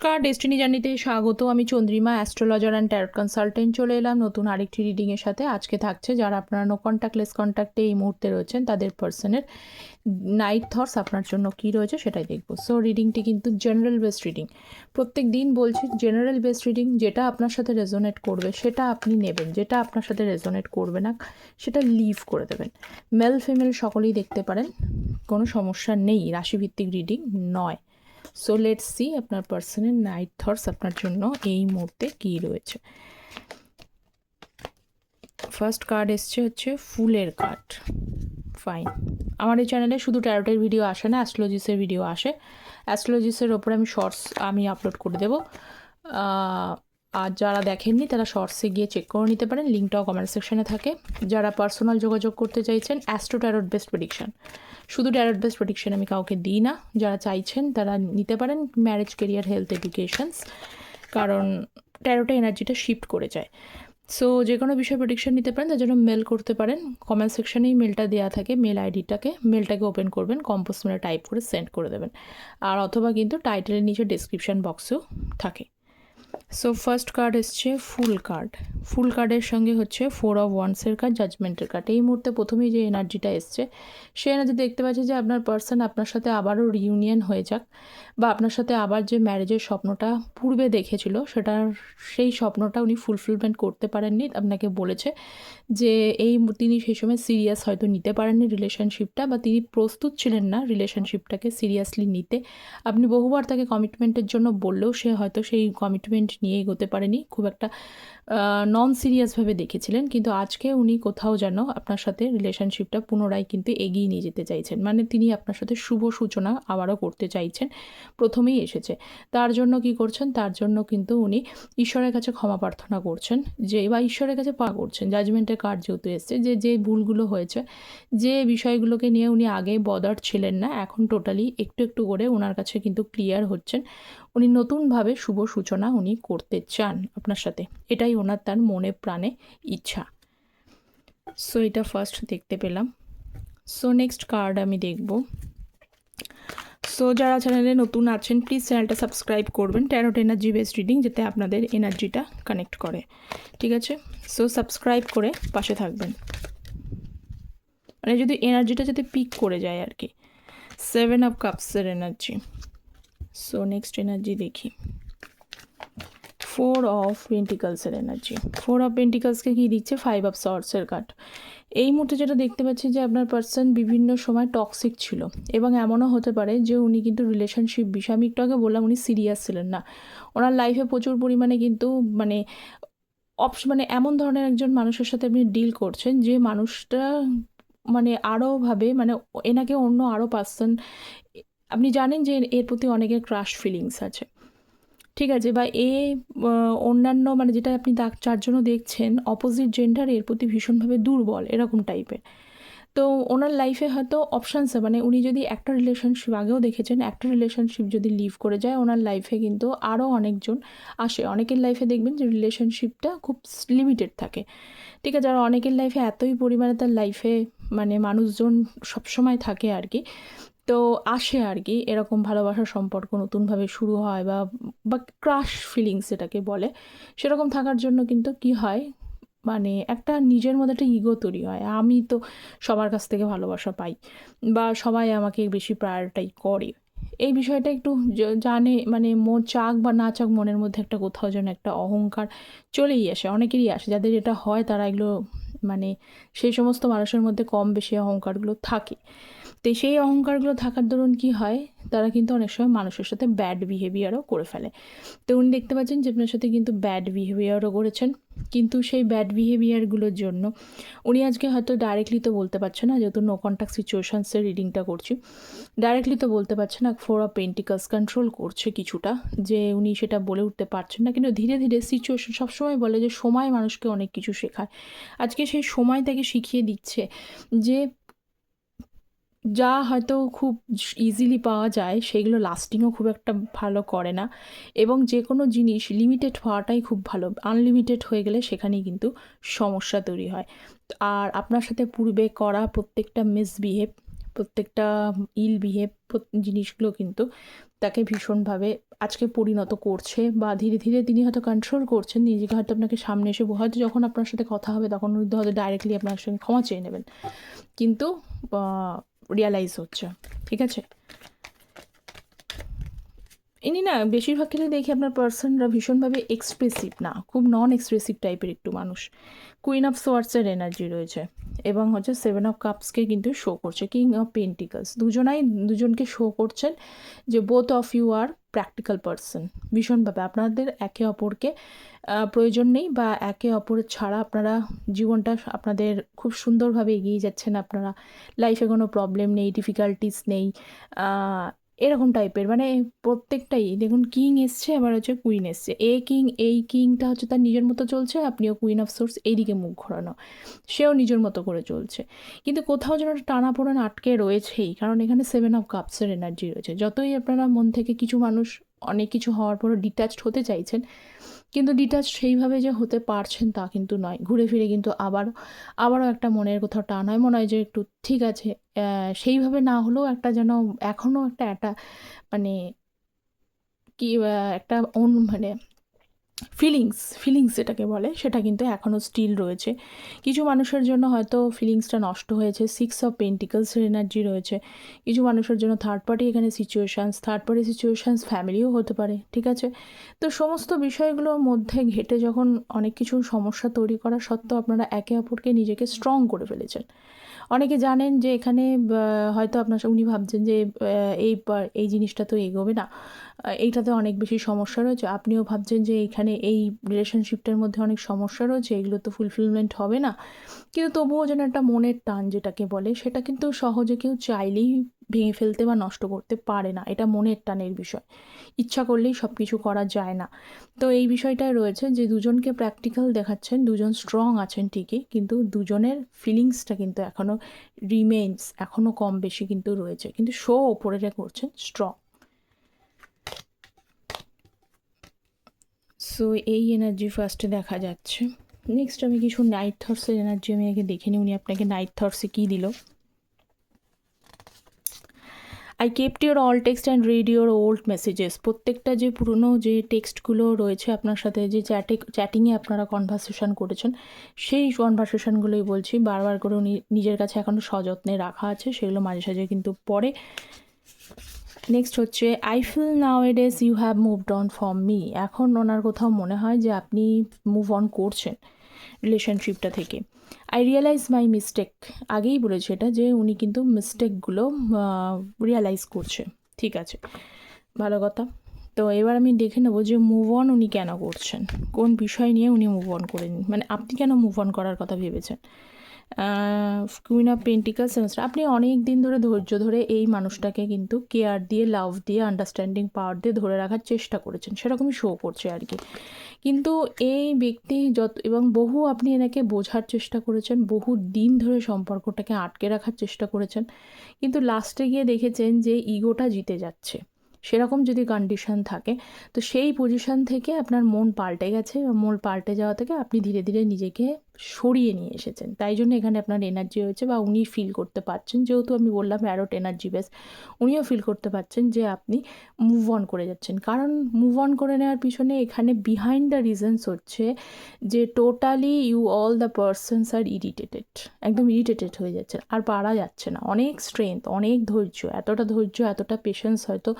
নমস্কার, ডেস্টিনি জার্নিতে স্বাগত। আমি Chandrima, astrologer and tarot consultant চলে এলাম নতুন আরেকটি রিডিংয়ের সাথে। আজকে থাকছে যারা আপনারা নো কন্ট্যাক্টলেস কন্ট্যাক্টে এই মুহূর্তে রয়েছেন তাদের পার্সনের নাইট থটস আপনার জন্য কী রয়েছে সেটাই দেখব। সো রিডিংটি কিন্তু জেনারেল বেসড রিডিং। প্রত্যেক দিন বলছি জেনারেল বেসড রিডিং, যেটা আপনার সাথে রেজোনেট করবে সেটা আপনি নেবেন, যেটা আপনার সাথে রেজোনেট করবে না সেটা লিভ করে দেবেন। মেল ফিমেল সকলেই দেখতে পারেন, কোনো সমস্যা নেই, রাশিভিত্তিক রিডিং নয়। সো লেটস সি আপনার পার্সনের নাইট থটস আপনার জন্য এই মুহূর্তে কী রয়েছে। ফার্স্ট কার্ড এসছে হচ্ছে ফুলের কার্ড। ফাইন, আমার এই চ্যানেলে শুধু ট্যারোটের ভিডিও আসে না, অ্যাস্ট্রোলজিসের ভিডিও আসে। অ্যাস্ট্রোলজিসের ওপরে আমি শর্টস আপলোড করে দেবো, আর যারা দেখেননি তারা শর্টসে গিয়ে চেক করে নিতে পারেন, লিঙ্কটাও কমেন্ট সেকশনে থাকে। যারা পার্সোনাল যোগাযোগ করতে চাইছেন, অ্যাস্ট্রো ট্যারোট বেস্ট প্রেডিকশন, শুধু ট্যারোট বেস্ট প্রেডিকশন আমি কাউকে দিই না। যারা চাইছেন তারা নিতে পারেন ম্যারেজ, কেরিয়ার, হেলথ, এডুকেশনস, কারণ ট্যারোটে এনার্জিটা শিফট করে যায়। সো যে কোনো বিষয়ে প্রেডিকশন নিতে পারেন, তার জন্য মেল করতে পারেন। কমেন্ট সেকশনেই মেলটা দেওয়া থাকে, মেলটাকে ওপেন করবেন, কম্পোজ মেলে টাইপ করে সেন্ড করে দেবেন, আর অথবা কিন্তু টাইটেলের নিচে ডিসক্রিপশান বক্সেও থাকে। সো ফার্স্ট কার্ড এসছে ফুল কার্ড। ফুল কার্ডের সঙ্গে হচ্ছে 4 অফ ওয়ান্সের কার্ড, জাজমেন্টের কার্ড। এই মুহূর্তে প্রথমেই যে এনার্জিটা এসছে সেই এনার্জি দেখতে পাচ্ছি যে আপনার পার্সন আপনার সাথে আবারও রিইউনিয়ন হয়ে যাক, বা আপনার সাথে আবার যে ম্যারেজের স্বপ্নটা পূর্বে দেখেছিল সেই স্বপ্নটা উনি ফুলফিলমেন্ট করতে পারেননি। আপনাকে বলেছে যে তিনি সেই সময় সিরিয়াস হয়তো নিতে পারেননি রিলেশনশিপটা, বা তিনি প্রস্তুত ছিলেন না রিলেশনশিপটাকে সিরিয়াসলি নিতে। আপনি বহুবার তাকে কমিটমেন্টের জন্য বললেও সে হয়তো সেই কমিটমেন্ট নিয়ে এগোতে পারেনি, খুব একটা নন সিরিয়াসভাবে দেখেছিলেন। কিন্তু আজকে উনি কোথাও যেন আপনার সাথে রিলেশনশিপটা পুনরায় কিন্তু এগিয়ে নিয়ে যেতে চাইছেন, মানে তিনি আপনার সাথে শুভ সূচনা আবারও করতে চাইছেন। প্রথমেই এসেছে, তার জন্য কি করছেন, তার জন্য কিন্তু উনি ঈশ্বরের কাছে ক্ষমা প্রার্থনা করছেন, বা ঈশ্বরের কাছে করছেন। জাজমেন্টের কার্ড যেহেতু এসছে, যে ভুলগুলো হয়েছে, যে বিষয়গুলোকে নিয়ে উনি আগে বদার ছিলেন না, এখন টোটালি একটু একটু করে ওনার কাছে কিন্তু ক্লিয়ার হচ্ছেন। উনি নতুনভাবে শুভ সূচনা উনি করতে চান আপনার সাথে, এটাই ওনার তার মনে প্রাণে ইচ্ছা। সো এটা ফার্স্ট দেখতে পেলাম। সো নেক্সট কার্ড আমি দেখব। সো যারা চ্যানেলে নতুন আছেন প্লিজ চ্যানেলটা সাবস্ক্রাইব করবেন, ট্যারোট এনার্জি বেসড রিডিং, যাতে আপনাদের এনার্জিটা কানেক্ট করে, ঠিক আছে? সো সাবস্ক্রাইব করে পাশে থাকবেন, মানে যদি এনার্জিটা যাতে পিক করে যায় আর কি। 7 অফ কাপসের এনার্জি। সো নেক্সট এনার্জি দেখি, 4 অফ পেন্টিকলসের এনার্জি। 4 অফ পেন্টিকলসকে কী দিচ্ছে? 5 অফ সর্টসের কার্ড। এই মুহূর্তে যেটা দেখতে পাচ্ছি যে আপনার পার্সন বিভিন্ন সময় টক্সিক ছিল, এবং এমনও হতে পারে যে উনি কিন্তু রিলেশনশিপ বিষয়, আমি একটু আগে বললাম উনি সিরিয়াস ছিলেন না, ওনার লাইফে প্রচুর পরিমাণে কিন্তু মানে এমন ধরনের একজন মানুষের সাথে আপনি ডিল করছেন যে মানুষটা মানে আরোভাবে এনাকে অন্য আরও পার্সন, আপনি জানেন যে এর প্রতি অনেকের ক্রাশ ফিলিংস আছে, ঠিক আছে? বা অন্যান্য যেটা আপনি যার জন্য দেখছেন অপোজিট জেন্ডার এর প্রতি ভীষণভাবে দুর্বল, এরকম টাইপের। তো ওনার লাইফে হয়তো অপশানস, উনি যদি একটা রিলেশনশিপ আগেও দেখেছেন, একটা রিলেশনশিপ যদি লিভ করে যায় ওনার লাইফে কিন্তু আরও অনেকজন আসে। অনেকের লাইফে দেখবেন যে রিলেশনশিপটা খুব লিমিটেড থাকে, ঠিক আছে? আর অনেকের লাইফে এতই পরিমাণে তার লাইফে মানুষজন সবসময় থাকে আর কি, তো আসে আর কি, এরকম ভালোবাসার সম্পর্ক নতুনভাবে শুরু হয়, বা ক্রাশ ফিলিংস যেটাকে বলে, সেরকম থাকার জন্য কিন্তু কি হয়, একটা নিজের মধ্যে একটা ইগো তৈরি হয়, আমি তো সবার কাছ থেকে ভালোবাসা পাই, বা সবাই আমাকে বেশি প্রায়োরিটাই করে। এই বিষয়টা একটু জানে, চাক বা না চাক মনের মধ্যে একটা কোথাও যেন একটা অহংকার চলেই আসে, অনেকেরই আসে। যাদের এটা হয় তারা এগুলো সেই সমস্ত মানুষের মধ্যে কম বেশি অহংকারগুলো থাকে। তো সেই অহংকারগুলো থাকার দরুন কি হয়, তারা কিন্তু অনেক সময় মানুষের সাথে ব্যাড বিহেভিয়ারও করে ফেলে। তো উনি দেখতে পাচ্ছেন যে আপনার সাথে কিন্তু ব্যাড বিহেভিয়ারও করেছেন, কিন্তু সেই ব্যাড বিহেভিয়ারগুলোর জন্য উনি আজকে হয়তো ডাইরেক্টলি তো বলতে পারছে না, যেহেতু নো কন্ট্যাক্ট সিচুয়েশানসের রিডিংটা করছি, ডাইরেক্টলি তো বলতে পারছে না। 4 অফ পেন্টিকলস কন্ট্রোল করছে কিছুটা, যে উনি সেটা বলে উঠতে পারছেন না, কিন্তু ধীরে ধীরে সিচুয়েশন, সবসময় বলে যে সময় মানুষকে অনেক কিছু শেখায়। আজকে সেই সময় তাকে শিখিয়ে দিচ্ছে যে যা হয়তো খুব ইজিলি পাওয়া যায় সেগুলো লাস্টিংও খুব একটা ভালো করে না, এবং যে কোনো জিনিস লিমিটেড হওয়াটাই খুব ভালো। আনলিমিটেড হয়ে গেলে সেখানেই কিন্তু সমস্যা তৈরি হয়। আর আপনার সাথে পূর্বে করা প্রত্যেকটা মিসবিহেভ, প্রত্যেকটা ইল বিহেভ জিনিসগুলো কিন্তু তাকে ভীষণভাবে আজকে পরিণত করছে, বা ধীরে ধীরে তিনি হয়তো কন্ট্রোল করছেন নিজেকে। হয়তো আপনাকে সামনে এসে হয়তো যখন আপনার সাথে কথা হবে তখন হয়তো ডাইরেক্টলি আপনার সঙ্গে ক্ষমা চেয়ে নেবেন, কিন্তু রিয়ালাইজ হচ্ছে। ঠিক আছে, ইনি না বেশিরভাগ ক্ষেত্রে দেখি আপনার পার্সনরা ভীষণভাবে এক্সপ্রেসিভ না, খুব নন এক্সপ্রেসিভ টাইপের একটু মানুষ। কুইন অফ সোয়ার্ডসের এনার্জি রয়েছে এবং হচ্ছে 7 অফ কাপসকে কিন্তু শো করছে। কিং অফ পেন্টিকলস দুজনকে শো করছেন যে both of you are practical person. ভীষণভাবে আপনাদের একে অপরকে প্রয়োজন নেই, বা একে অপরের ছাড়া আপনারা জীবনটা আপনাদের খুব সুন্দরভাবে এগিয়ে যাচ্ছেন। আপনারা লাইফে কোনো প্রবলেম নেই, ডিফিকাল্টিস নেই, এরকম টাইপের। মানে প্রত্যেকটাই দেখুন, কিং এসছে, আবার হচ্ছে কুইন এসছে। এই কিংটা হচ্ছে তার নিজের মতো চলছে, আপনিও কুইন অফ সোর্স এইদিকে মুখ ঘোরানো, সেও নিজের মতো করে চলছে। কিন্তু কোথাও যেন একটা টানাপোড়েন আটকে রয়েছেই, কারণ এখানে 7 অফ কাপসের এনার্জি রয়েছে। যতই আপনারা মন থেকে কিছু মানুষ অনেক কিছু হওয়ার পরও ডিট্যাচড হতে চাইছেন, কিন্তু ডিট্যাচ সেইভাবে যে হতে পারছেন তা কিন্তু নয়। ঘুরে ফিরে কিন্তু আবারও একটা মনের কোথাও টান হয়, মনে হয় যে একটু ঠিক আছে, সেইভাবে না হলেও একটা যেন এখনও একটা মানে কি একটা মানে ফিলিংস যেটাকে বলে, সেটা কিন্তু এখনও স্টিল রয়েছে। কিছু মানুষের জন্য হয়তো ফিলিংসটা নষ্ট হয়েছে। 6 অফ পেন্টিকলসের এনার্জি রয়েছে। কিছু মানুষের জন্য থার্ড পার্টি এখানে থার্ড পার্টি সিচুয়েশানস ফ্যামিলিও হতে পারে। ঠিক আছে, তো সমস্ত বিষয়গুলোর মধ্যে ঘেটে যখন অনেক কিছু সমস্যা তৈরি করা সত্ত্বেও আপনারা একে অপরকে নিজেকে স্ট্রং করে ফেলেছেন। অনেকে জানেন যে এখানে হয়তো উনি ভাবছেন যে এই জিনিসটা তো এগোবে না, এইটাতে অনেক বেশি সমস্যা রয়েছে। আপনিও ভাবছেন যে এখানে এই রিলেশনশিপটার মধ্যে অনেক সমস্যা রয়েছে, এগুলো তো ফুলফিলমেন্ট হবে না। কিন্তু তবুও যেন একটা মনের টান যেটাকে বলে, সেটা কিন্তু সহজে কেউ চাইলেই ভেঙে ফেলতে বা নষ্ট করতে পারে না। এটা মনের টানের বিষয়, ইচ্ছা করলেই সব কিছু করা যায় না। তো এই বিষয়টাই রয়েছে যে দুজনকে প্র্যাকটিক্যাল দেখাচ্ছেন, দুজন স্ট্রং আছেন ঠিকই, কিন্তু দুজনের ফিলিংসটা কিন্তু এখনও কম বেশি কিন্তু রয়েছে, কিন্তু শো ওপরে করছেন স্ট্রং। সো এই এনার্জি ফার্স্টে দেখা যাচ্ছে। নেক্সট আমি কিছু নাইট থটসের এনার্জি আমি আগে দেখে নিই, উনি আপনাকে নাইট থটসে কী দিল। I kept your all text and read your old messages. প্রত্যেকটা যে পুরনো যে টেক্সটগুলো রয়েছে আপনার সাথে, যে চ্যাটিংয়ে আপনারা কনভারসেশন করেছেন, সেই কনভারসেশনগুলোই বলছি। বারবার করে উনি নিজের কাছে এখনও সযত্নে রাখা আছে, সেগুলো মাঝে সাঝে কিন্তু পরে। নেক্সট হচ্ছে আই ফিল নাও এডেস you have moved on from me. এখন ওনার কোথাও মনে হয় যে আপনি মুভ অন করছেন রিলেশনশিপটা থেকে। I realise my mistake. আগেই বলেছে এটা, যে উনি কিন্তু মিস্টেকগুলো রিয়েলাইজ করছে। ঠিক আছে, ভালো কথা। তো এবার আমি দেখে নেবো যে মুভ অন উনি কেন করছেন, কোন বিষয় নিয়ে উনি মুভ অন করেন, মানে আপনি কেন মুভ অন করার কথা ভেবেছেন। Queen of pentacles. আপনি অনেক দিন ধরে ধৈর্য ধরে এই মানুষটাকে কিন্তু কেয়ার দিয়ে, লাভ দিয়ে, আন্ডারস্ট্যান্ডিং পাওয়ার দিয়ে ধরে রাখার চেষ্টা করেছেন, সেরকমই শো করছে আর কি। কিন্তু এই ব্যক্তি এবং আপনি এনাকে বোঝার চেষ্টা করেছেন, বহু দিন ধরে সম্পর্কটাকে আটকে রাখার চেষ্টা করেছেন, কিন্তু লাস্টে গিয়ে দেখেছেন যে ইগোটা জিতে যাচ্ছে। সেরকম যদি কন্ডিশন থাকে, তো সেই পজিশন থেকে আপনার মন পাল্টে গেছে, এবং মন পাল্টে যাওয়া থেকে আপনি ধীরে ধীরে নিজেকে সরিয়ে নিয়ে এসেছেন। তাই জন্য এখানে আপনার এনার্জি হয়েছে, বা উনি ফিল করতে পারছেন, যেহেতু আমি বললাম অ্যারোট এনার্জি বেস, উনিও ফিল করতে পারছেন যে আপনি মুভ অন করে যাচ্ছেন। কারণ মুভ অন করে নেওয়ার পিছনে এখানে বিহাইন্ড দ্য রিজনস হচ্ছে যে totally all the persons are irritated, একদম ইরিটেটেড হয়ে যাচ্ছে, আর পারা যাচ্ছে না। অনেক স্ট্রেংথ, অনেক ধৈর্য, এতটা পেশেন্স হয়তো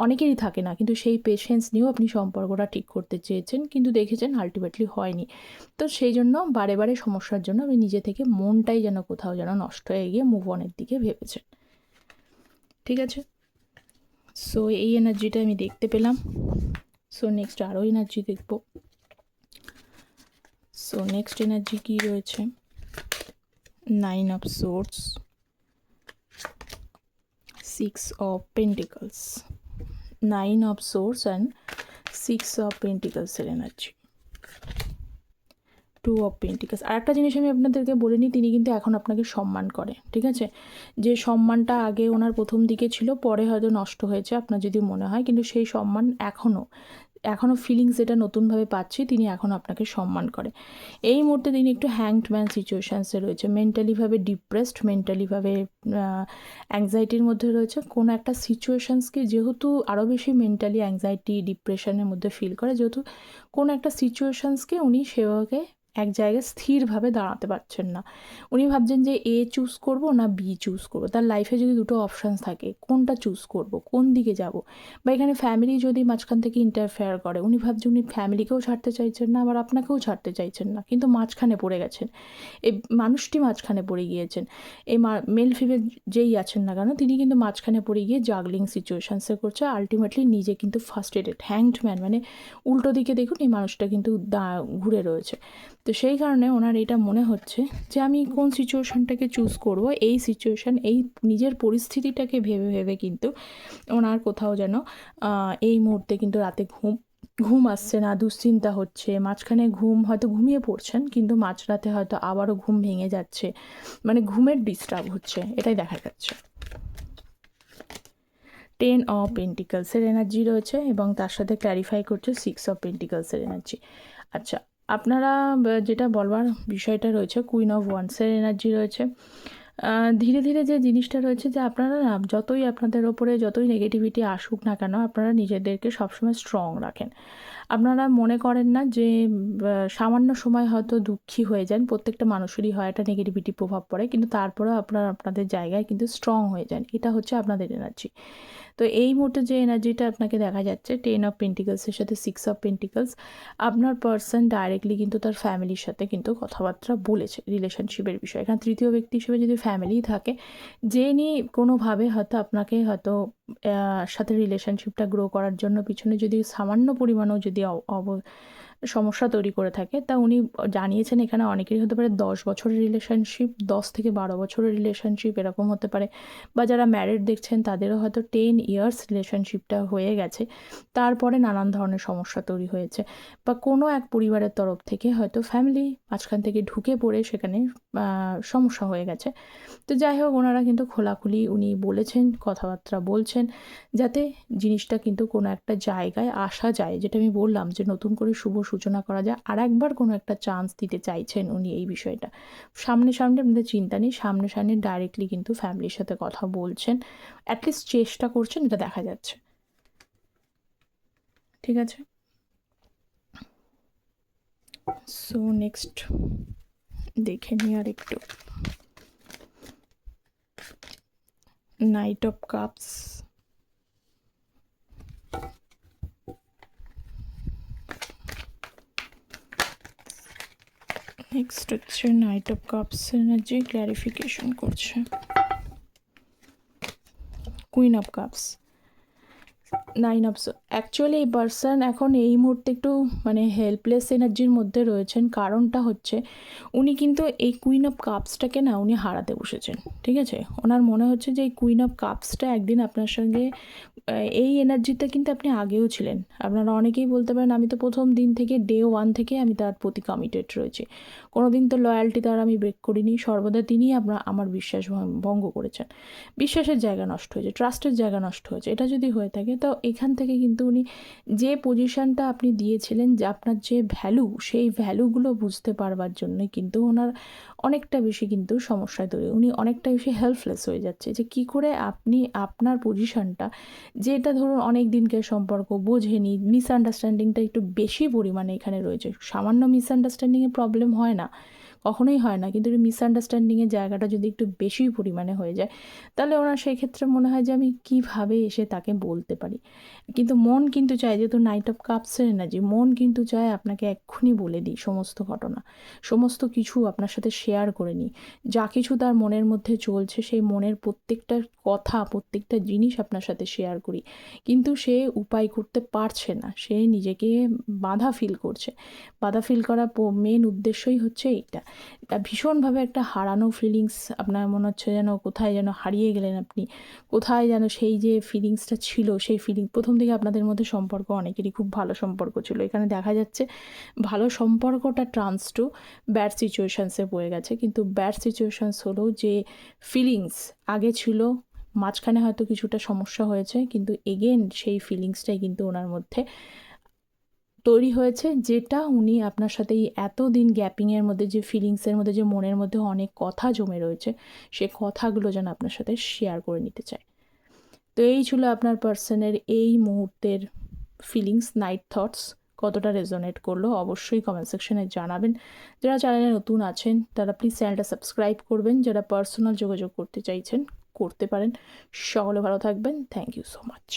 অনেকেরই থাকে না, কিন্তু সেই পেশেন্স নিয়েও আপনি সম্পর্কটা ঠিক করতে চেয়েছেন, কিন্তু দেখেছেন আলটিমেটলি হয়নি। তো সেই জন্য বারে বারে সমস্যার জন্য আপনি নিজে থেকে মনটাই যেন কোথাও যেন নষ্ট হয়ে গিয়ে মুভ অনের দিকে ভেবেছেন। ঠিক আছে, সো এই এনার্জিটা আমি দেখতে পেলাম। সো নেক্সট আরও এনার্জি দেখব। সো নেক্সট এনার্জি কী রয়েছে, 9 of swords, 6 of pentacles, 9 of swords and 6 of পেন্টিকলসের এনার্জি, 2 অফ পেন্টিকলস। আর একটা জিনিস আমি আপনাদেরকে বলে নিই, তিনি কিন্তু এখন আপনাকে সম্মান করে। ঠিক আছে, যে সম্মানটা আগে ওনার প্রথম দিকে ছিল, পরে হয়তো নষ্ট হয়েছে আপনার যদি মনে হয়, কিন্তু সেই সম্মান এখনও ফিলিংস যেটা নতুনভাবে পাচ্ছি, তিনি এখন আপনাকে সম্মান করে। এই মুহূর্তে তিনি একটু হ্যাংড ম্যান সিচুয়েশানসে রয়েছে, মেন্টালিভাবে ডিপ্রেসড, মেন্টালিভাবে অ্যাংজাইটির মধ্যে রয়েছে। কোনো একটা সিচুয়েশানসকে যেহেতু আরও বেশি মেন্টালি অ্যাংজাইটি ডিপ্রেশনের মধ্যে ফিল করে, যেহেতু কোনো একটা সিচুয়েশানসকে উনি সেভাবে এক জায়গায় স্থিরভাবে দাঁড়াতে পারছেন না। উনি ভাবছেন যে এ চুজ করব না বি চুজ করব। তার লাইফে যদি দুটো অপশানস থাকে, কোনটা চুজ করব, কোন দিকে যাব। বা এখানে ফ্যামিলি যদি মাঝখান থেকে ইন্টারফেয়ার করে, উনি ভাবছেন উনি ফ্যামিলিকেও ছাড়তে চাইছেন না, আবার আপনাকেও ছাড়তে চাইছেন না, কিন্তু মাঝখানে পড়ে গেছেন। এই মানুষটি মাঝখানে পড়ে গিয়েছেন। এই মেল ফিমেল যেই আছেন না কেন, তিনি কিন্তু মাঝখানে পড়ে গিয়ে জাগলিং সিচুয়েশানসে করছে। আলটিমেটলি নিজে কিন্তু ফার্স্ট্রেটেড, হ্যাংড ম্যান, মানে উল্টো দিকে দেখুন এই মানুষটা কিন্তু ঘুরে রয়েছে। তো সেই কারণে ওনার এটা মনে হচ্ছে যে আমি কোন সিচুয়েশানটাকে চুজ করব। এই সিচুয়েশান, এই নিজের পরিস্থিতিটাকে ভেবে ভেবে কিন্তু ওনার কোথাও যেন এই মুহূর্তে কিন্তু রাতে ঘুম আসছে না, দুশ্চিন্তা হচ্ছে। মাঝখানে হয়তো ঘুমিয়ে পড়ছেন, কিন্তু মাঝরাতে হয়তো আবারও ঘুম ভেঙে যাচ্ছে, মানে ঘুমের ডিস্টার্ব হচ্ছে, এটাই দেখা যাচ্ছে। 10 অফ পেন্টিকলসের এনার্জি রয়েছে এবং তার সাথে ক্ল্যারিফাই করছে 6 অফ পেন্টিকলসের এনার্জি। আচ্ছা, আপনারা যেটা বলবার বিষয়টা রয়েছে, কুইন অফ ওয়ান্সের এনার্জি রয়েছে। ধীরে ধীরে যে জিনিসটা রয়েছে যে আপনারা না, যতই আপনাদের ওপরে যতই নেগেটিভিটি আসুক না কেন, আপনারা নিজেদেরকে সবসময় স্ট্রং রাখেন। আপনারা মনে করেন না যে সামান্য সময় হয়তো দুঃখী হয়ে যান, প্রত্যেকটা মানুষেরই হয়, একটা নেগেটিভিটি প্রভাব পড়ে, কিন্তু তারপরেও আপনারা আপনাদের জায়গায় কিন্তু স্ট্রং হয়ে যান। এটা হচ্ছে আপনাদের এনার্জি। তো এই মুহূর্তে যে এনার্জিটা আপনাকে দেখা যাচ্ছে, 10 অফ পেন্টিকলসের সাথে 6 অফ পেন্টিকলস, আপনার পার্সন ডাইরেক্টলি কিন্তু তার ফ্যামিলির সাথে কিন্তু কথাবার্তা বলেছে রিলেশনশিপের বিষয়ে। এখানে তৃতীয় ব্যক্তি হিসেবে যদি ফ্যামিলি থাকে, যিনি কোনোভাবে হয়তো আপনাকে হয়তো সাথে রিলেশনশিপটা গ্রো করার জন্য পিছনে যদি সামান্য পরিমাণেও যদি সমস্যা তৈরি করে থাকে, তা উনি জানিয়েছেন এখানে অনেকেরই হতে পারে 10 বছরের রিলেশনশিপ, 10 থেকে 12 বছরের রিলেশনশিপ এরকম হতে পারে। বা যারা ম্যারিড দেখছেন তাদেরও হয়তো 10 ইয়ার্স রিলেশনশিপটা হয়ে গেছে, তারপরে নানান ধরনের সমস্যা তৈরি হয়েছে। বা কোনো এক পরিবারের তরফ থেকে হয়তো ফ্যামিলি মাঝখান থেকে ঢুকে পড়ে সেখানে সমস্যা হয়ে গেছে। তো যাই হোক, ওনারা কিন্তু খোলাখুলি উনি বলেছেন, কথাবার্তা বলছেন, যাতে জিনিসটা কিন্তু কোনো একটা জায়গায় আসা যায়, যেটা আমি বললাম যে নতুন করে শুভ সূচনা করা যায়। আর একবার কোনো একটা চান্স দিতে চাইছেন উনি এই বিষয়টা। সামনে সামনে আপনাদের চিন্তা নেই, সামনে সামনে ডাইরেক্টলি কিন্তু ফ্যামিলির সাথে কথা বলছেন, অ্যাটলিস্ট চেষ্টা করছেন, এটা দেখা যাচ্ছে। ঠিক আছে, সো নেক্সট দেখে নিই আর একটু। নাইট অফ কাপস, নেক্সট হচ্ছে knight of cups energy clarification করছে। Queen of cups, 9 of actually এই পার্সন এখন এই মুহূর্তে একটু মানে হেল্পলেস এনার্জির মধ্যে রয়েছেন। কারণটা হচ্ছে উনি কিন্তু এই কুইন অফ কাপসটাকে না উনি হারাতে বসেছেন। ঠিক আছে, ওনার মনে হচ্ছে যে এই কুইন অফ কাপসটা একদিন আপনার সঙ্গে, এই এনার্জিতে কিন্তু আপনি আগেও ছিলেন। আপনারা অনেকেই বলতে পারেন আমি তো প্রথম দিন থেকে, ডে 1 থেকে আমি তার প্রতি কমিটেড রয়েছি, কোনো দিন তো লয়্যালটি তার আমি ব্রেক করিনি, সর্বদা তিনিই আমার বিশ্বাস ভঙ্গ করেছেন। বিশ্বাসের জায়গা নষ্ট হয়েছে, ট্রাস্টের জায়গা নষ্ট হয়েছে। এটা যদি হয়ে থাকে, তো এখান থেকে কিন্তু উনি যে পজিশানটা আপনি দিয়েছিলেন, যে আপনার যে ভ্যালু, সেই ভ্যালুগুলো বুঝতে পারবার জন্য কিন্তু ওনার অনেকটা বেশি কিন্তু সমস্যায় তৈরি, উনি অনেকটা বেশি হেল্পলেস হয়ে যাচ্ছে যে কী করে আপনি আপনার পজিশানটা, যেটা ধরুন অনেক দিনকার সম্পর্ক, বোঝেনি, মিসআন্ডারস্ট্যান্ডিংটা একটু বেশি পরিমাণে এখানে রয়েছে। সামান্য মিসআন্ডারস্ট্যান্ডিংয়ে প্রবলেম হয় না, কখনোই হয় না, কিন্তু মিসআন্ডারস্ট্যান্ডিংয়ের জায়গাটা যদি একটু বেশি পরিমাণে হয়ে যায়, তাহলে ওনার সেই ক্ষেত্রে মনে হয় যে আমি কীভাবে এসে তাকে বলতে পারি। কিন্তু মন কিন্তু চায়, যেহেতু নাইট অফ কাপসের এনার্জি, মন কিন্তু চায় আপনাকে এক্ষুনি বলে দিই সমস্ত ঘটনা, সমস্ত কিছু আপনার সাথে শেয়ার করে নিই, যা কিছু তার মনের মধ্যে চলছে, সেই মনের প্রত্যেকটা কথা, প্রত্যেকটা জিনিস আপনার সাথে শেয়ার করি। কিন্তু সে উপায় করতে পারছে না, সে নিজেকে বাধা ফিল করছে। বাধা ফিল করার মেন উদ্দেশ্যই হচ্ছে এইটা। ভীষণভাবে একটা হারানো ফিলিংস, আপনার মনে হচ্ছে যেন কোথায় যেন হারিয়ে গেলেন আপনি, কোথায় যেন সেই যে ফিলিংসটা ছিল, সেই প্রথম থেকে আপনাদের মধ্যে সম্পর্ক অনেকেরই খুব ভালো সম্পর্ক ছিল, এখানে দেখা যাচ্ছে ভালো সম্পর্কটা ট্রান্স টু ব্যাড সিচুয়েশানসে পড়ে গেছে। কিন্তু ব্যাড সিচুয়েশানস হলেও যে ফিলিংস আগে ছিল, মাঝখানে হয়তো কিছুটা সমস্যা হয়েছে, কিন্তু এগেন সেই ফিলিংসটাই কিন্তু ওনার মধ্যে তৈরি হয়েছে, যেটা উনি আপনার সাথে এই এতদিন গ্যাপিংয়ের মধ্যে যে ফিলিংসের মধ্যে যে মনের মধ্যে অনেক কথা জমে রয়েছে, সে কথাগুলো যেন আপনার সাথে শেয়ার করে নিতে চায়। তো এই ছিল আপনার পার্সনের এই মুহূর্তের ফিলিংস, নাইট থটস। কতটা রেজোনেট করলো অবশ্যই কমেন্ট সেকশনে জানাবেন। যারা চ্যানেলে নতুন আছেন তারা প্লিজ চ্যানেলটা সাবস্ক্রাইব করবেন। যারা পার্সোনাল যোগাযোগ করতে চাইছেন করতে পারেন। সকলে ভালো থাকবেন। Thank you so much.